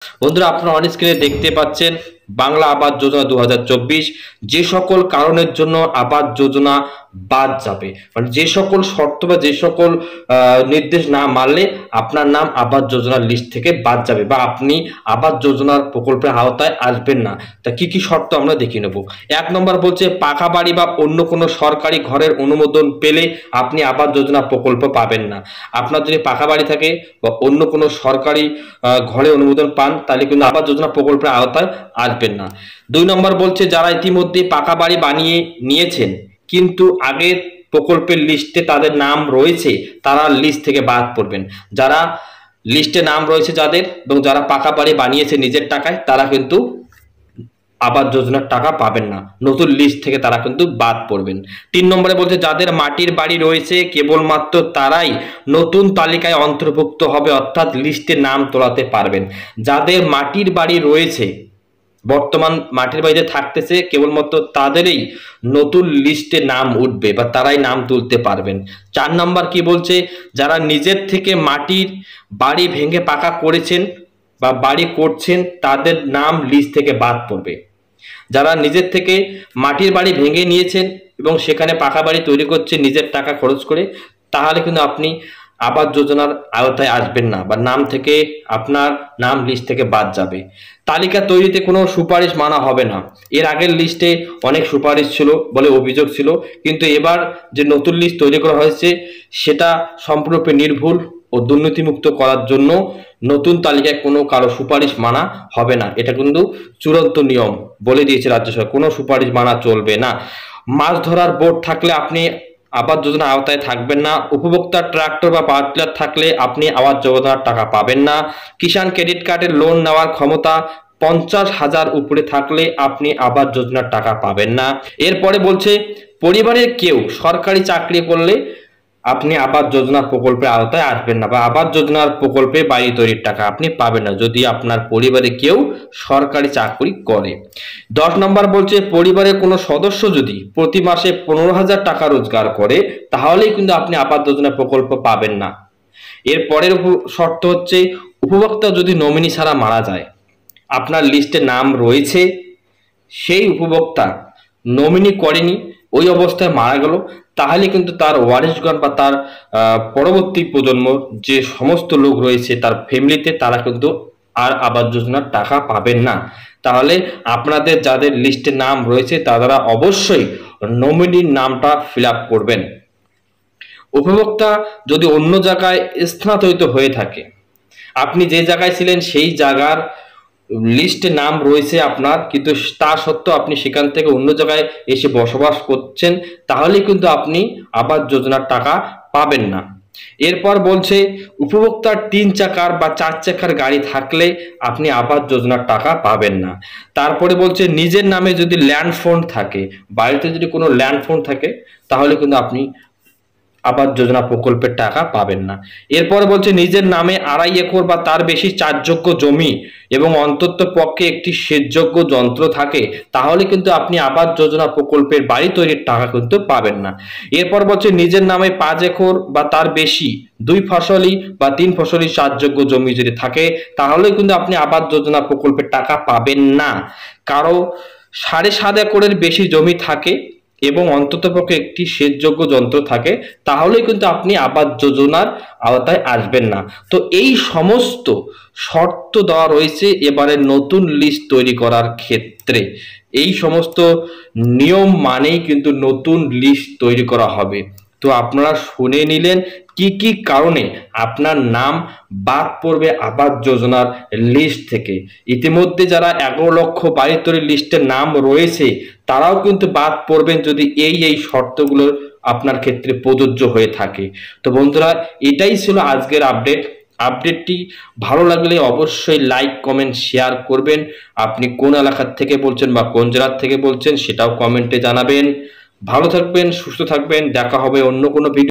বন্ধুরা, আপনারা অন স্ক্রিনে দেখতে পাচ্ছেন বাংলা আবাস যোজনা 2024। যে সকল কারণের জন্য আবাস যোজনা বাদ যাবে, মানে যে সকল শর্ত বা যে সকল নির্দেশ না মানলে আপনার নাম আবাস যোজনার লিস্ট থেকে বাদ যাবে বা আপনি আবাস যোজনার প্রকল্পের আওতায় আসবেন না, তা কি কি শর্ত আমরা দেখে নেব। 1 নম্বর বলছে, পাকা বাড়ি বা অন্য কোনো সরকারি ঘরের অনুমোদন পেলে আপনি আবাস যোজনা প্রকল্প পাবেন না। আপনার যদি পাকা বাড়ি থাকে বা অন্য কোনো সরকারি ঘরে অনুমোদন পান, তাহলে কিন্তু আবাস যোজনা প্রকল্পের আওতায় আসবেন না। 2 নম্বর বলছে, যারা ইতিমধ্যে পাকা বাড়ি বানিয়ে নিয়েছেন কিন্তু আগের প্রকল্পের লিস্টে তাদের নাম রয়েছে, তারা লিস্ট থেকে বাদ পড়বেন। যারা লিস্টে নাম রয়েছে যাদের এবং যারা পাকা বাড়ি বানিয়েছে নিজের টাকায়, তারা কিন্তু আবাস যোজনার টাকা পাবেন না, নতুন লিস্ট থেকে তারা কিন্তু বাদ পড়বেন। 3 নম্বরে বলছে, যাদের মাটির বাড়ি রয়েছে কেবলমাত্র তারাই নতুন তালিকায় অন্তর্ভুক্ত হবে, অর্থাৎ লিস্টে নাম তোলাতে পারবেন। যাদের মাটির বাড়ি রয়েছে, বর্তমান মাটির বাড়িতে থাকতেছে, কেবলমাত্র তাদেরই নতুন লিস্টে নাম উঠবে বা তারাই নাম তুলতে পারবেন। 4 নম্বর কি বলছে, যারা নিজের থেকে মাটির বাড়ি ভেঙে পাকা করেছেন বা বাড়ি করছেন, তাদের নাম লিস্ট থেকে বাদ পড়বে। যারা নিজের থেকে মাটির বাড়ি ভেঙে নিয়েছেন এবং সেখানে পাকা বাড়ি তৈরি করছেন নিজের টাকা খরচ করে, তাহলে কিন্তু আপনি আবাস যোজনার আওতায় আসবেন না বা নাম থেকে আপনার নাম লিস্ট থেকে বাদ যাবে। তালিকা তৈরিতে কোনো সুপারিশ মানা হবে না। এর আগের লিস্টে অনেক সুপারিশ ছিল বলে অভিযোগ ছিল, কিন্তু এবার যে নতুন লিস্ট তৈরি করা হয়েছে সেটা সম্পূর্ণরূপে নির্ভুল ও দুর্নীতিমুক্ত করার জন্য নতুন তালিকায় কোনো কারো সুপারিশ মানা হবে না। এটা কিন্তু চূড়ান্ত নিয়ম বলে দিয়েছে রাজ্য সরকার, কোনো সুপারিশ মানা চলবে না। মাছ ধরার বোট থাকলে আপনি আবাস যোজনার আওতায় থাকবেন না। উপভোক্তার ট্রাক্টর বা পাওয়ার টিলার থাকলে আপনি আবাস যোজনার টাকা পাবেন না। কিষাণ ক্রেডিট কার্ডের লোন নেওয়ার ক্ষমতা 50,000 উপরে থাকলে আপনি আবাস যোজনার টাকা পাবেন না। এরপরে বলছে, পরিবারের কেউ সরকারি চাকরি করলে আপনি আবাস যোজনা প্রকল্পের আওতায় আসবেন না বা আবাস যোজনার প্রকল্পে বাড়ি তৈরির টাকা আপনি পাবেন না যদি আপনার পরিবারে কেউ সরকারি চাকরি করে। 10 নম্বর বলছে, পরিবারের কোনো সদস্য যদি প্রতি মাসে 15,000 টাকা রোজগার করে, তাহলেই কিন্তু আপনি আবাস যোজনা প্রকল্প পাবেন না। এর পরের শর্ত হচ্ছে, উপভোক্তা যদি নমিনি ছাড়া মারা যায়, আপনার লিস্টে নাম রয়েছে, সেই উপভোক্তা নমিনি করেনি, ওই অবস্থায় মারা গেল, তাহলে কিন্তু তার ওয়ারিশগণ বা তার পরবর্তী প্রজন্ম যে সমস্ত লোক রয়েছে তার ফ্যামিলিতে, তারা কিন্তু আর আবাস যোজনার টাকা পাবেন না। তাহলে আপনাদের যাদের লিস্টে নাম রয়েছে তারা অবশ্যই নমিনির নামটা ফিল আপ করবেন। উপভোক্তা যদি অন্য জায়গায় স্থানান্তরিত হয়ে থাকে, আপনি যে জায়গায় ছিলেন সেই জায়গার লিস্টে নাম রয়েছে আপনার, কিন্তু তা সত্ত্বেও আপনি সেখান থেকে অন্য জায়গায় এসে বসবাস করছেন, তাহলে কিন্তু আপনি আবাস যোজনার টাকা পাবেন না। এরপর বলছে, উপভোক্তার 3 চাকার বা 4 চাকার গাড়ি থাকলে আপনি আবাস যোজনার টাকা পাবেন না। তারপরে বলছে, নিজের নামে যদি ল্যান্ড ফোন থাকে, বাড়িতে যদি কোনো ল্যান্ড ফোন থাকে, তাহলে কিন্তু আপনি আবাস যোজনা প্রকল্পের টাকা পাবেন না। এরপর বলছে, নিজের নামে 2.5 একর বা তার বেশি চাষযোগ্য জমি এবং অন্তত পক্ষে একটি সেচযোগ্য যন্ত্র থাকে, তাহলে কিন্তু আপনি আবাস যোজনা প্রকল্পের বাড়ি তৈরির টাকা কিন্তু পাবেন না। এরপর বলছে, নিজের নামে 5 একর বা তার বেশি 2 ফসলি বা 3 ফসলি চাষযোগ্য জমি যদি থাকে, তাহলে কিন্তু আপনি আবাস যোজনা প্রকল্পের টাকা পাবেন না। কারো 7.5 একরের বেশি জমি থাকে এবং অন্ততপক্ষে একটি সেচযোগ্য যন্ত্র থাকে, তাহলেই কিন্তু আপনি আবাস যোজনার আওতায় আসবেন না। তো এই সমস্ত শর্ত দেওয়া রয়েছে এবারে নতুন লিস্ট তৈরি করার ক্ষেত্রে। এই সমস্ত নিয়ম মানেই কিন্তু নতুন লিস্ট তৈরি করা হবে। তো আপনারা শুনে নিলেন কি কি কারণে আপনার নাম বাদ পড়বে আবাস যোজনার লিস্ট থেকে। ইতিমধ্যে যারা 11 লক্ষ বাড়ি তৈরির লিস্টের নাম রয়েছে, তারাও কিন্তু বাদ পড়বেন যদি এই শর্তগুলো আপনার ক্ষেত্রে প্রযোজ্য হয়ে থাকে। তো বন্ধুরা, এটাই ছিল আজকের আপডেটটি ভালো লাগলে অবশ্যই লাইক কমেন্ট শেয়ার করবেন। আপনি কোন এলাকার থেকে বলছেন বা কোন জেলার থেকে বলছেন সেটাও কমেন্টে জানাবেন। ভালো থাকবেন, সুস্থ থাকবেন, দেখা হবে অন্য কোনো ভিডিও।